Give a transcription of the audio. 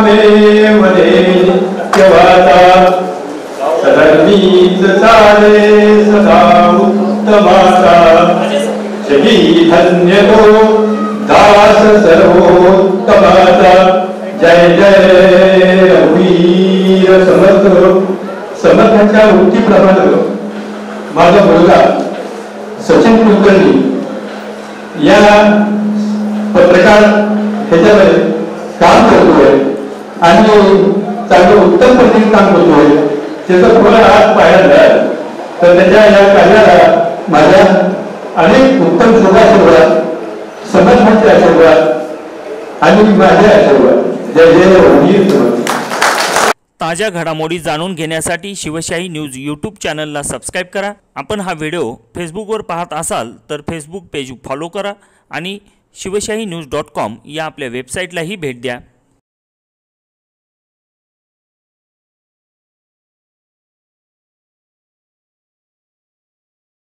त्वामेव देत्यवाता सधर्मीच चाले सदा उत्तमाता जगी धन्य तो दास सर्वोत्तमाता जय जय रघुवीर समर्थ समर्थांच्या वृत्तीप्रमाणे माझा मुलगा सचिन कुलकर्णी या पत्रकार ह्याच्यामध्ये काम करतोय आणि चांगलं उत्तम पद्धतीने काम करतोय त्याचा तुम्हाला आज पाहायला मिळाला तर त्याच्या या कार्याला माझ्या अनेक उत्तम शुभाशीर्वाद समर्थांचे आशीर्वाद आणि माझे आशीर्वाद जय जय रघुवीर समर्थ। ताज्या घडामोडी जाणून घेण्यासाठी शिवशाही न्यूज यूट्यूब चॅनलला सबस्क्राईब करा। आपण हा व्हिडिओ फेसबुकवर पाहत असाल तर फेसबुक पेज फॉलो करा आणि शिवशाही न्यूज.com या आपल्या वेबसाईटलाही भेट द्या।